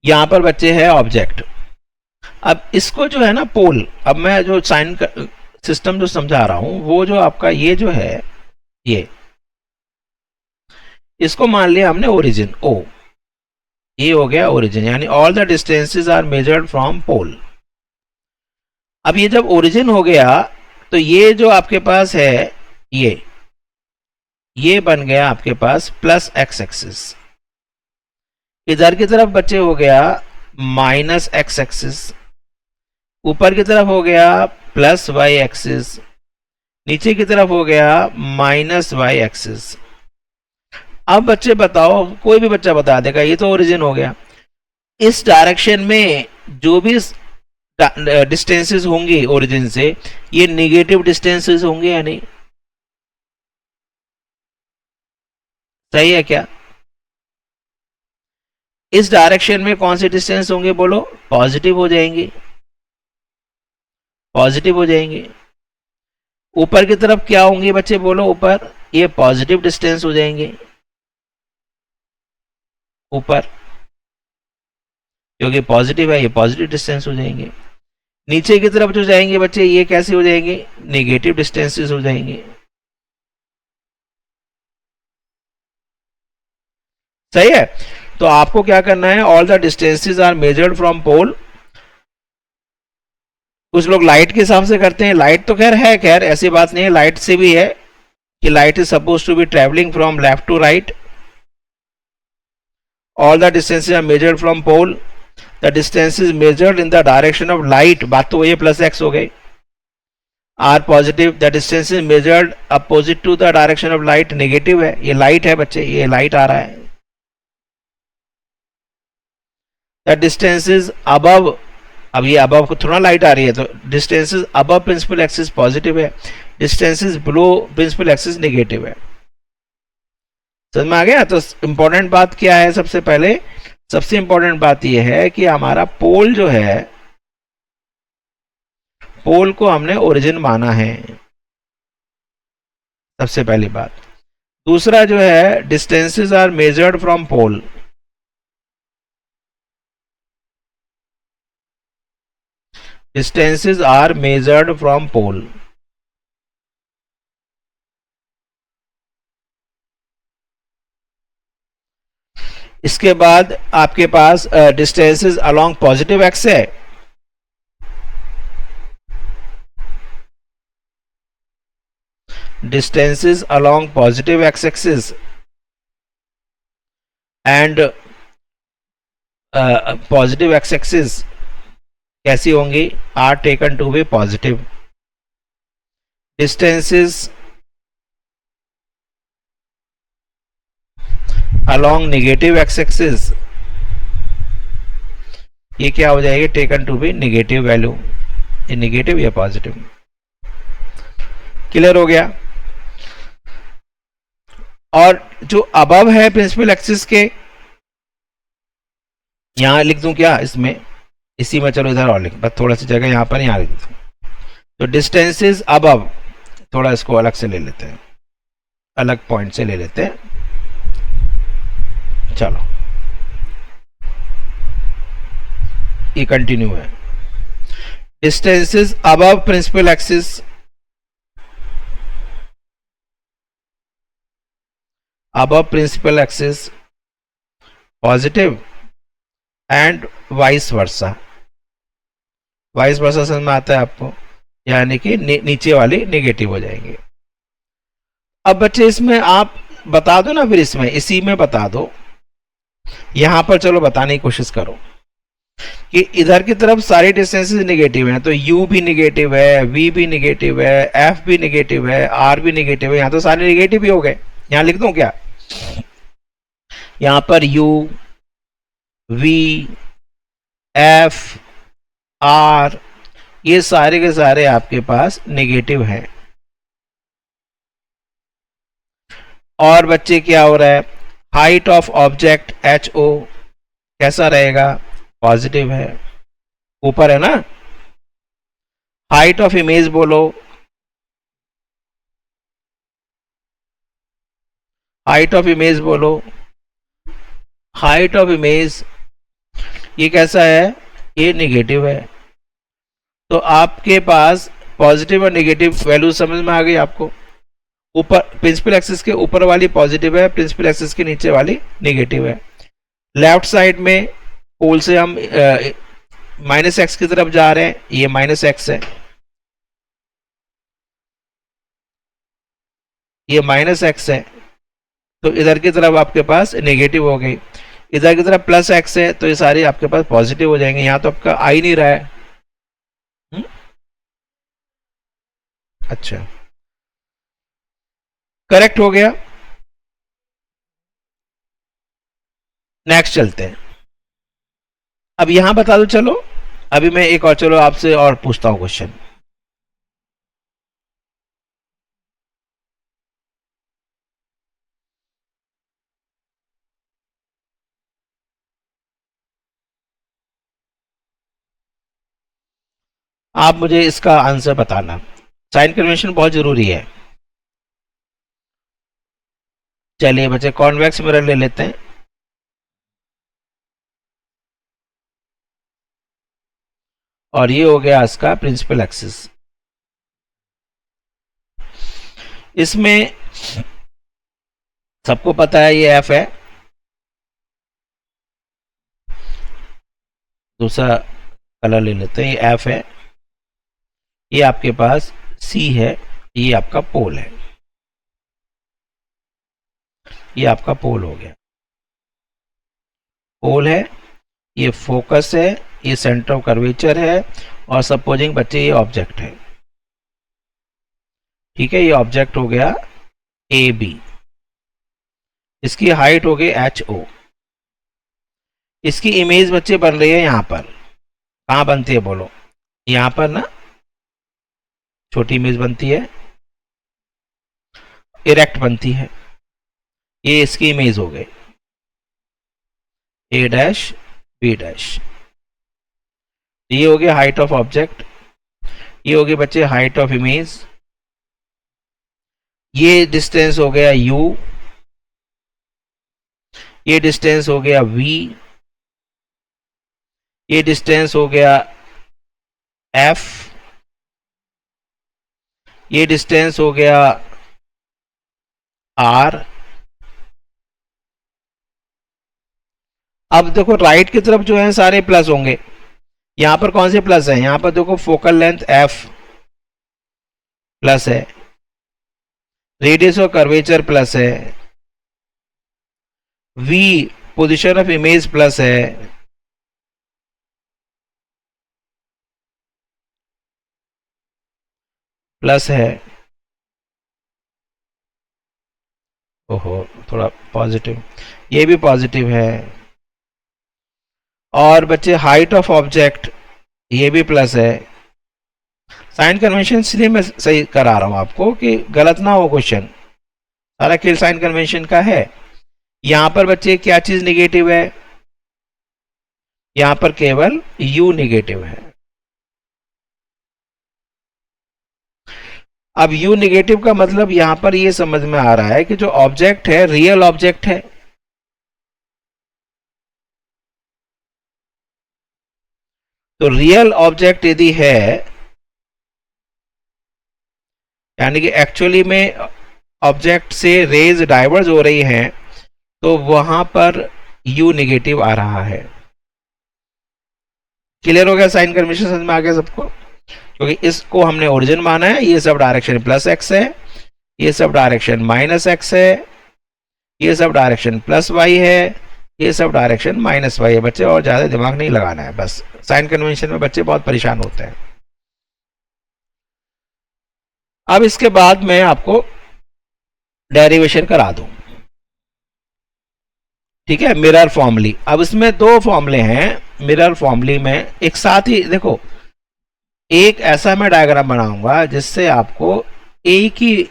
यहां पर बच्चे है ऑब्जेक्ट। अब इसको जो है ना पोल, अब मैं जो साइन सिस्टम जो समझा रहा हूं वो जो आपका ये जो है, ये इसको मान लिया हमने ओरिजिन ओ, ये हो गया ओरिजिन, यानी all the distances are measured from pole. अब ये जब ओरिजिन हो गया तो ये जो आपके पास है ये बन गया आपके पास प्लस एक्स एक्सिस, इधर की तरफ बच्चे हो गया माइनस एक्स एक्सिस, ऊपर की तरफ हो गया प्लस वाई एक्सिस, नीचे की तरफ हो गया माइनस वाई एक्सिस। अब बच्चे बताओ, कोई भी बच्चा बता देगा ये तो ओरिजिन हो गया। इस डायरेक्शन में जो भी डिस्टेंसेस होंगी ओरिजिन से, ये निगेटिव डिस्टेंसेस होंगे या नहीं? सही है क्या? इस डायरेक्शन में कौन से डिस्टेंस होंगे बोलो? पॉजिटिव हो जाएंगे, पॉजिटिव हो जाएंगे। ऊपर की तरफ क्या होंगे बच्चे बोलो? ऊपर ये पॉजिटिव डिस्टेंस हो जाएंगे, ऊपर क्योंकि पॉजिटिव है, ये पॉजिटिव डिस्टेंस हो जाएंगे। नीचे की तरफ जो जाएंगे बच्चे, ये कैसे हो जाएंगे? नेगेटिव डिस्टेंसेस हो जाएंगे। सही है। तो आपको क्या करना है, all the distances are measured from pole. कुछ लोग लाइट के हिसाब से करते हैं, लाइट तो खैर है, खैर ऐसी बात नहीं है, लाइट से भी है कि light is suppose to be travelling from left to right. All the distances are measured from pole, the distance is measured in the direction of light, बात तो ये प्लस एक्स हो गई, are positive, the distance is measured opposite to the direction of light, negative है, ये light है बच्चे, ये लाइट आ रहा है। द डिस्टेंस इज अबव, अब ये अबव को थोड़ा लाइट आ रही है, तो distance is above principal axis positive है, distance is below principal axis negative है। समझ में आ गया? तो इंपॉर्टेंट बात क्या है? सबसे पहले सबसे इंपॉर्टेंट बात यह है कि हमारा पोल जो है, पोल को हमने ओरिजिन माना है, सबसे पहली बात। दूसरा जो है, distances are measured from pole, distances are measured from pole. इसके बाद आपके पास डिस्टेंसेस अलोंग पॉजिटिव एक्स है, distances along positive x axis and positive x axis कैसी होंगी? Are taken to be positive. Distances along negative x axis, ये क्या हो जाएगी? Taken to be negative value, ये नेगेटिव या पॉजिटिव। क्लियर हो गया? और जो अबव है प्रिंसिपल एक्सिस के, यहां लिख दूं क्या इसमें? इसी में चलो इधर और लिख, बस थोड़ा सी जगह यहां पर यहां लिख दूं। तो डिस्टेंसेस अबव, थोड़ा इसको अलग से ले लेते हैं, अलग पॉइंट से ले लेते हैं। चलो ये कंटिन्यू है। Distances above principal axis above principal axis positive and vice versa. Vice versa समझ में आता है आपको, यानी कि नीचे वाली नेगेटिव हो जाएंगे। अब बच्चे इसमें आप बता दो ना, फिर इसमें इसी में बता दो, यहां पर चलो बताने की कोशिश करो कि इधर की तरफ सारी डिस्टेंसेस नेगेटिव हैं, तो u भी नेगेटिव है, v भी नेगेटिव है, f भी नेगेटिव है, r भी नेगेटिव है, यहां तो सारे नेगेटिव ही हो गए। यहां लिख दूं क्या? यहां पर u, v, f, r ये सारे के सारे आपके पास नेगेटिव हैं। और बच्चे क्या हो रहा है, height of object H O कैसा रहेगा? पॉजिटिव है, ऊपर है ना। हाइट ऑफ इमेज बोलो, हाइट ऑफ इमेज बोलो, हाइट ऑफ इमेज ये कैसा है? ये नेगेटिव है। तो आपके पास पॉजिटिव और नेगेटिव वैल्यू समझ में आ गई आपको। ऊपर प्रिंसिपल एक्सिस के ऊपर वाली पॉजिटिव है, प्रिंसिपल एक्सिस के नीचे वाली नेगेटिव है। लेफ्ट साइड में पोल से हम माइनस एक्स की तरफ जा रहे हैं, ये माइनस एक्स है, ये माइनस एक्स है, तो इधर की तरफ आपके पास नेगेटिव हो गई। इधर की तरफ प्लस एक्स है, तो ये सारे आपके पास पॉजिटिव हो जाएंगे। यहां तो आपका आ ही नहीं रहा है। अच्छा, करेक्ट हो गया। नेक्स्ट चलते हैं। अब यहां बता दो, चलो अभी मैं एक और, चलो आपसे और पूछता हूं क्वेश्चन। आप मुझे इसका आंसर बताना। साइन कन्वेंशन बहुत जरूरी है। चलिए बच्चे कॉन्वेक्स मिरर ले लेते हैं। और ये हो गया इसका प्रिंसिपल एक्सिस। इसमें सबको पता है ये एफ है, दूसरा कलर ले लेते हैं, ये एफ है, ये आपके पास सी है, ये आपका पोल है, ये आपका पोल हो गया। पोल है, ये फोकस है, ये सेंटर ऑफ कर्वेचर है, और सपोजिंग बच्चे ये ऑब्जेक्ट है। ठीक है, ये ऑब्जेक्ट हो गया ए बी, इसकी हाइट हो गई एच ओ। इसकी इमेज बच्चे बन रही है यहां पर। कहां बनती है बोलो? यहां पर ना, छोटी इमेज बनती है, इरेक्ट बनती है, ये इसकी इमेज हो गई ए डैश बी डैश। ये हो गया हाइट ऑफ ऑब्जेक्ट, ये हो गई बच्चे हाइट ऑफ इमेज, ये डिस्टेंस हो गया u, ये डिस्टेंस हो गया v, ये डिस्टेंस हो गया f, ये डिस्टेंस हो गया r। अब देखो राइट की तरफ जो है सारे प्लस होंगे। यहां पर कौन से प्लस है? यहां पर देखो फोकल लेंथ f प्लस है, रेडियस ऑफ कर्वेचर प्लस है, v position of image plus है, प्लस है, ओहो थोड़ा पॉजिटिव, ये भी पॉजिटिव है। और बच्चे हाइट ऑफ ऑब्जेक्ट ये भी प्लस है। साइन कन्वेंशन इसलिए मैं सही करा रहा हूं आपको कि गलत ना हो क्वेश्चन, सारा खेल साइन कन्वेंशन का है। यहां पर बच्चे क्या चीज नेगेटिव है? यहां पर केवल u नेगेटिव है। अब u नेगेटिव का मतलब यहां पर ये समझ में आ रहा है कि जो ऑब्जेक्ट है रियल ऑब्जेक्ट है। तो रियल ऑब्जेक्ट यदि है, यानी कि एक्चुअली में ऑब्जेक्ट से रेज डाइवर्ज हो रही हैं तो वहां पर u नेगेटिव आ रहा है। क्लियर हो गया? साइन कन्वेंशन समझ में आ गया सबको? क्योंकि इसको हमने ओरिजिन माना है, ये सब डायरेक्शन प्लस एक्स है, ये सब डायरेक्शन माइनस एक्स है, ये सब डायरेक्शन प्लस वाई है, ये सब डायरेक्शन माइनस वाई है। बच्चे और ज्यादा दिमाग नहीं लगाना है, बस साइन कन्वेंशन में बच्चे बहुत परेशान होते हैं। अब इसके बाद मैं आपको डेरिवेशन करा दूं, ठीक है, मिरर फॉर्मली। अब इसमें दो फॉर्मूले हैं मिरर फॉर्मली में एक साथ ही। देखो, एक ऐसा मैं डायग्राम बनाऊंगा जिससे आपको एक ही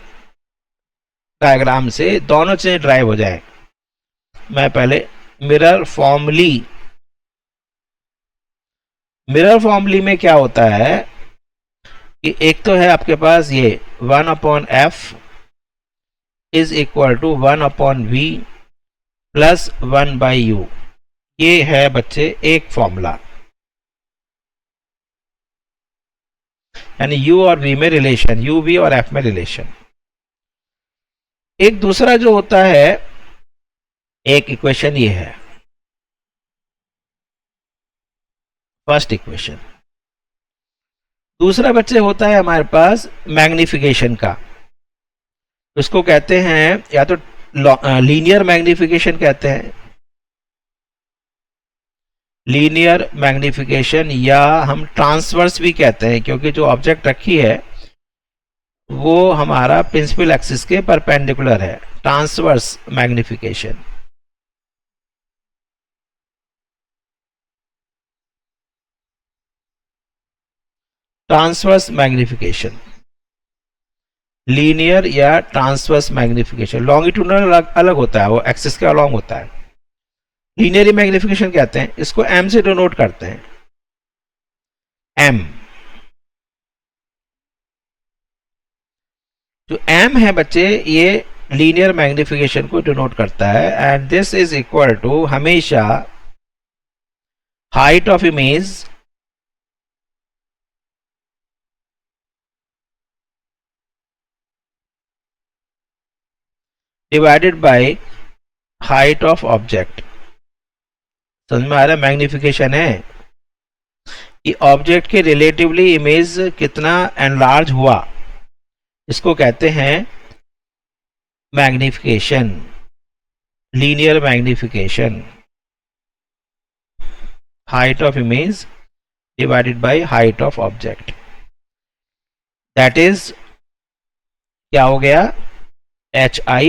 डायग्राम से दोनों चीजें ड्राइव हो जाए। मैं पहले मिरर फॉर्मली में क्या होता है कि एक तो है आपके पास ये 1/f is equal to 1/v plus 1/u। ये है बच्चे एक फॉर्मूला, यानी u और v में रिलेशन, u v और f में रिलेशन। एक दूसरा जो होता है, एक इक्वेशन ये है, फर्स्ट इक्वेशन। दूसरा बच्चे होता है हमारे पास मैग्निफिकेशन का, उसको कहते हैं या तो लीनियर मैग्निफिकेशन कहते हैं, लीनियर मैग्निफिकेशन, या हम ट्रांसवर्स भी कहते हैं, क्योंकि जो ऑब्जेक्ट रखी है वो हमारा प्रिंसिपल एक्सिस के परपेंडिकुलर है। Transverse magnification. Transverse magnification, linear या ट्रांसवर्स मैग्निफिकेशन। लॉन्गिट्यूडनल अलग होता है, वो एक्सिस के अलॉन्ग होता है। लीनियर मैग्निफिकेशन कहते हैं, इसको m से डिनोट करते हैं, m। जो m है बच्चे, ये लीनियर मैग्निफिकेशन को डिनोट करता है। And this is equal to हमेशा height of image divided by height of object. समझ में आ रहा है? मैग्निफिकेशन है कि ऑब्जेक्ट के रिलेटिवली इमेज कितना एनलार्ज हुआ, इसको कहते हैं magnification, linear magnification. Height of image divided by height of object, that is क्या हो गया, HI,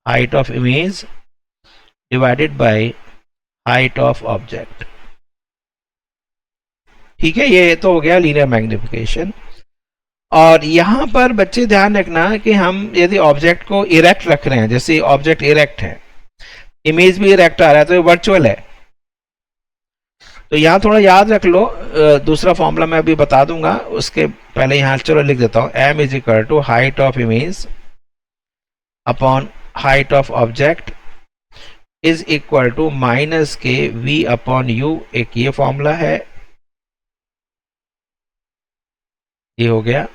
height of image divided by height of object. ठीक है, ये तो हो गया लीनियर मैग्निफिकेशन। और यहां पर बच्चे ध्यान रखना कि हम यदि ऑब्जेक्ट को इरेक्ट रख रहे हैं, जैसे ऑब्जेक्ट इरेक्ट है, इमेज भी इरेक्ट आ रहा है, तो ये वर्चुअल है। तो यहां थोड़ा याद रख लो, दूसरा फॉर्मूला मैं अभी बता दूंगा, उसके पहले यहां चलो लिख देता हूं, m is equal to height of image upon height of object is equal to minus के v अपॉन u। एक ये फॉर्मूला है, ये हो गया।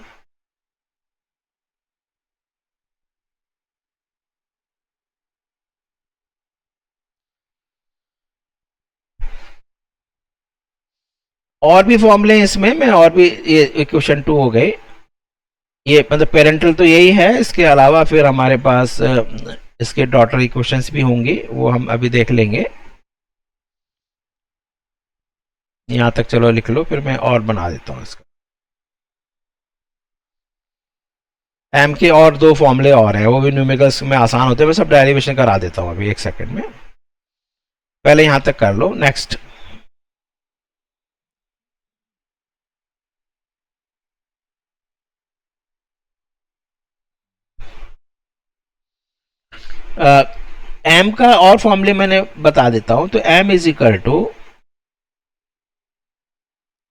और भी फॉर्मूले हैं इसमें, मैं और भी, ये इक्वेशन 2 हो गए, ये मतलब पेरेंटल तो यही है। इसके अलावा फिर हमारे पास इसके डॉटर इक्वेशंस भी होंगे, वो हम अभी देख लेंगे। यहां तक चलो लिख लो, फिर मैं और बना देता हूं इसका। m के और दो फॉर्मूले और हैं, वो भी न्यूमेरिकल्स में आसान होते हैं, मैं सब डेरिवेशन करा देता हूं अभी एक सेकंड में। पहले यहां तक कर लो, नेक्स्ट। m का और फॉर्मूले मैंने बता देता हूं। तो m is equal to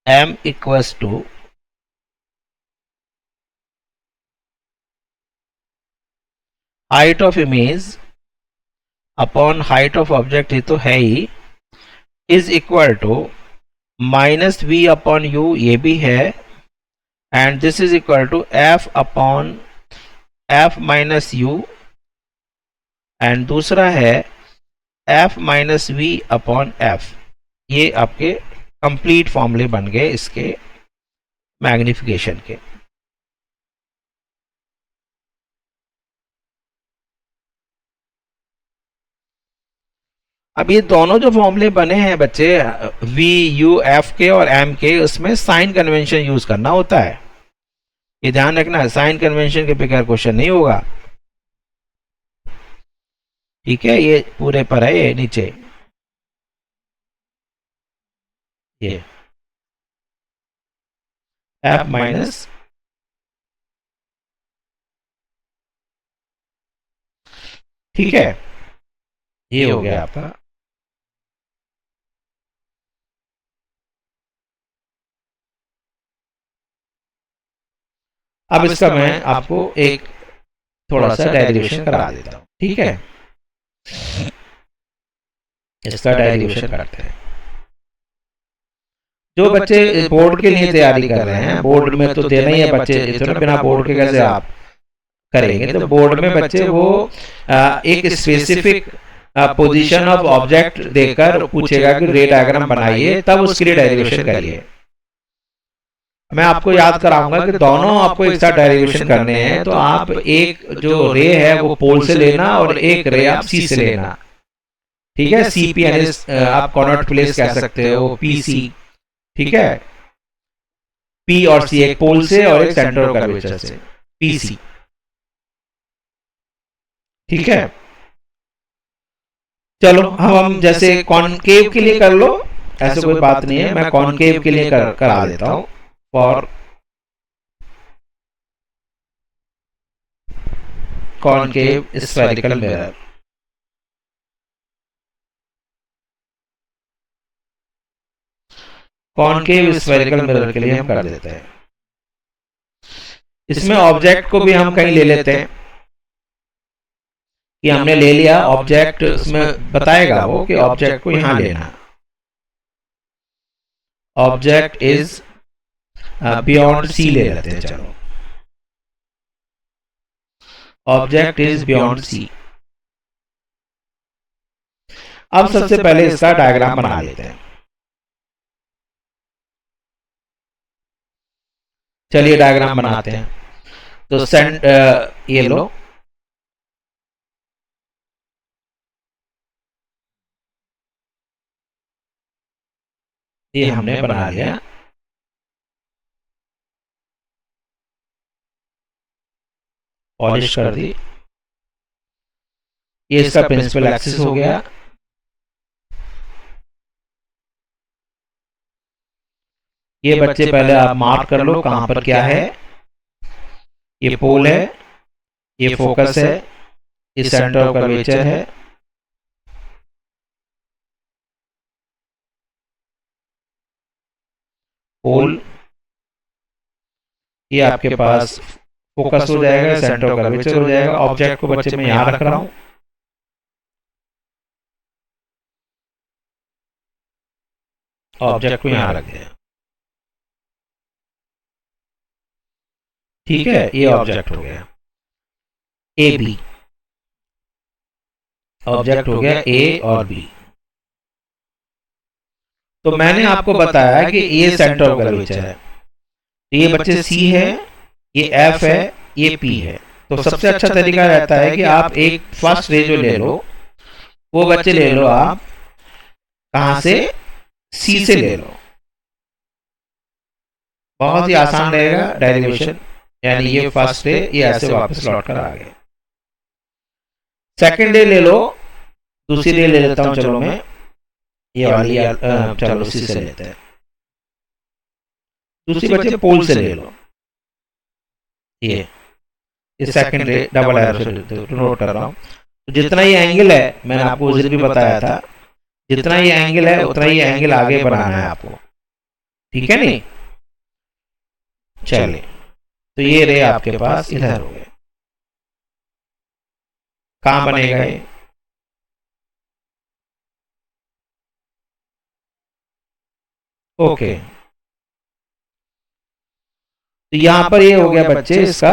m equals to height of image upon height of object, ये तो है ही, is equal to minus v upon u, ये भी है, and this is equal to f upon f minus u and दूसरा है f minus v upon f. ये आपके कंप्लीट फॉर्मूले बन गए इसके मैग्निफिकेशन के। अब ये दोनों जो फॉर्मूले बने हैं बच्चे, वी यू एफ के और एम के, उसमें साइन कन्वेंशन यूज करना होता है। ये ध्यान रखना, साइन कन्वेंशन के बगैर क्वेश्चन नहीं होगा। ठीक है, ये पूरे पर है, ये नीचे ये एफ माइनस ठीक है, ये हो गया आपका। अब इसका मैं आपको एक थोड़ा सा डेरिवेशन करा देता हूं। ठीक है, इसका डेरिवेशन करते हैं। जो बच्चे बोर्ड के लिए तैयारी कर रहे हैं, बोर्ड में तो देना ही है बच्चे, तो ना बिना बोर्ड के कैसे आप करेंगे। तो बोर्ड में बच्चे वो एक स्पेसिफिक पोजीशन ऑफ ऑब्जेक्ट देकर पूछेगा कि रे डायग्राम बनाइए, तब उसके लिए डेरिवेशन करिए। मैं आपको याद कराऊंगा कि दोनों आपको एक साथ डेरिवेशन करने हैं, तो आप एक जो रे है वो पोल से लेना और एक रे आप सी से लेना। ठीक है, सी पी यानी आप कॉर्नर प्लेस कह सकते हो, पी सी। ठीक है, पी और सी एक पोल से और एक सेंटर ऑफ कर्वेचर से, पी सी। ठीक है, चलो हम जैसे कॉनकेव के लिए कर लो, ऐसे कोई बात नहीं है, मैं कॉनकेव के लिए करा देता हूं। For concave spherical mirror, concave spherical mirror के लिए हम कर देते हैं। इसमें ऑब्जेक्ट को भी हम कहीं ले लेते हैं कि हमने ले लिया ऑब्जेक्ट, उसमें बताएगा वो कि ऑब्जेक्ट को यहां लेना। ऑब्जेक्ट इज बियॉन्ड सी ले लेते हैं। चलो, ऑब्जेक्ट इज बियॉन्ड सी। अब सबसे पहले इसका डायग्राम बना लेते हैं। चलिए डायग्राम बनाते हैं। तो सेंट ये लो, ये हमने बना लिया। पॉलिश कर दी। ये इसका प्रिंसिपल एक्सिस हो गया। ये बच्चे पहले आप मार्क कर लो कहां पर क्या है। ये पोल है, ये फोकस है, ये सेंटर ऑफ कर्वेचर है। पोल ये आपके पास फोकस हो जाएगा, सेंटर ऑफ कर्वेचर हो जाएगा। ऑब्जेक्ट को बच्चे मैं यहां रख रहा हूं, ऑब्जेक्ट को यहां रख दिया। ठीक है, ये ऑब्जेक्ट हो गया ए बी, ऑब्जेक्ट हो गया ए और बी। तो मैंने आपको बताया कि ये सेंटर ऑफ कर्वेचर है, ये बच्चे सी है, ये एफ है, ये पी है। तो सबसे अच्छा तरीका रहता है कि आप एक फर्स्ट रे जो ले लो, वो बच्चे ले लो आप कहां से, सी से ले लो। बहुत ही आसान रहेगा डेरिवेशन, यानी ये फर्स्ट रे ये ऐसे वापस लौट कर आ गए। सेकंड रे ले लो, दूसरी रे ले लेता हूं, चलो मैं ये वाली चलो सी से लेते हैं। दूसरी बच्चे पोल से ले लो, ये सेकंड रे डबल एरो से नोट कर रहा हूं। तो जितना ये एंगल है, मैंने आपको उस दिन भी बताया था, जितना ये एंगल है उतना ये एंगल आगे बनाना है आपको। ठीक है नहीं, चलिए तो ये रे आपके पास इधर हो गए। कहां बनेगा ये, ओके। तो यहां पर ये हो गया बच्चे इसका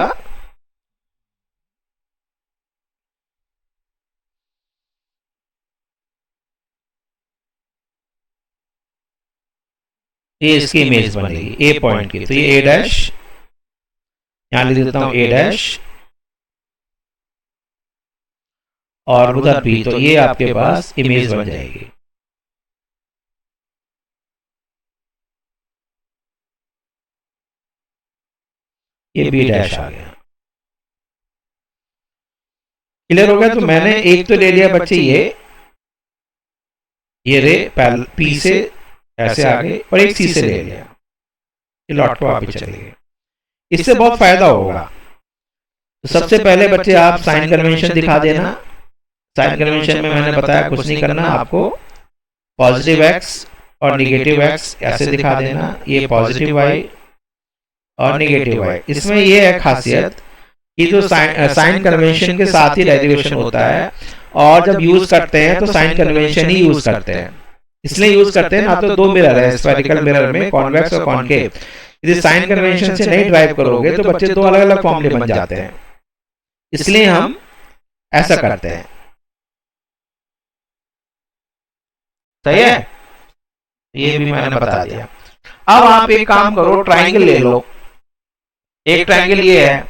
ये इसकी इमेज बनेगी ए पॉइंट की, तो ये ए डैश, यहां लिख देता हूं ए डैश, और उधर भी, तो ये आपके पास इमेज बन जाएगी। ये बी डैश आ गया। क्लियर हो गया? तो मैंने एक तो ले लिया बच्चे ये रे पी से ऐसे आगे, और एक सी से ले लिया, ये लॉट को वापस चले गए। इससे बहुत फायदा होगा। तो सबसे पहले बच्चे आप साइन कन्वेंशन दिखा देना। साइन कन्वेंशन में मैंने बताया कुछ नहीं करना आपको, पॉजिटिव एक्स और निगेटिव एक्स ऐसे दिखा देना, ये पॉजिटिव वाई और निगेटिव वाई। इसमें ये है खासियत कि जो साइन कन्वेंशन के साथ ही डेरिवेशन होता है, और जब यूज करते हैं तो साइन कन्वेंशन ही यूज करते हैं। इसलिए यूज करते हैं, ना तो दो मिरर है स्फेरिकल मिरर में, कॉन्वेक्स और कॉनकेव। यदि साइन कन्वेंशन से नहीं ड्राइव करोगे तो बच्चे दो अलग अलग फॉर्मूले बन जाते हैं, इसलिए हम ऐसा करते हैं। सही है? ये भी मैंने बता दिया। अब आप एक काम करो, ट्राइंगल ले लो। एक ट्राइंगल ये है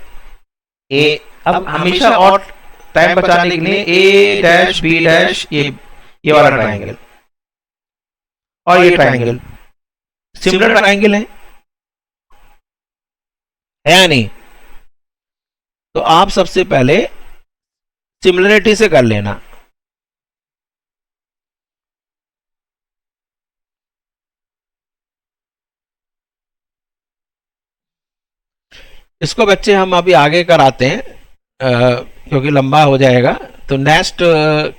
ए, अब हमेशा और टाइम बचाने के लिए ए डैश बी डैश, ये वाला ट्राइंगल और ये ट्राइंगल सिमिलर ट्राइंगल है या नहीं? तो आप सबसे पहले सिमिलरिटी से कर लेना। इसको बच्चे हम अभी आगे कराते हैं क्योंकि लंबा हो जाएगा। तो नेक्स्ट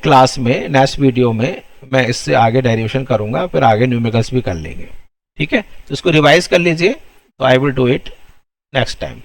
क्लास में, नेक्स्ट वीडियो में मैं इससे आगे डेरिवेशन करूंगा, फिर आगे न्यूमेरिकल्स भी कर लेंगे। ठीक है? तो इसको रिवाइज कर लीजिए। तो I will do it next time.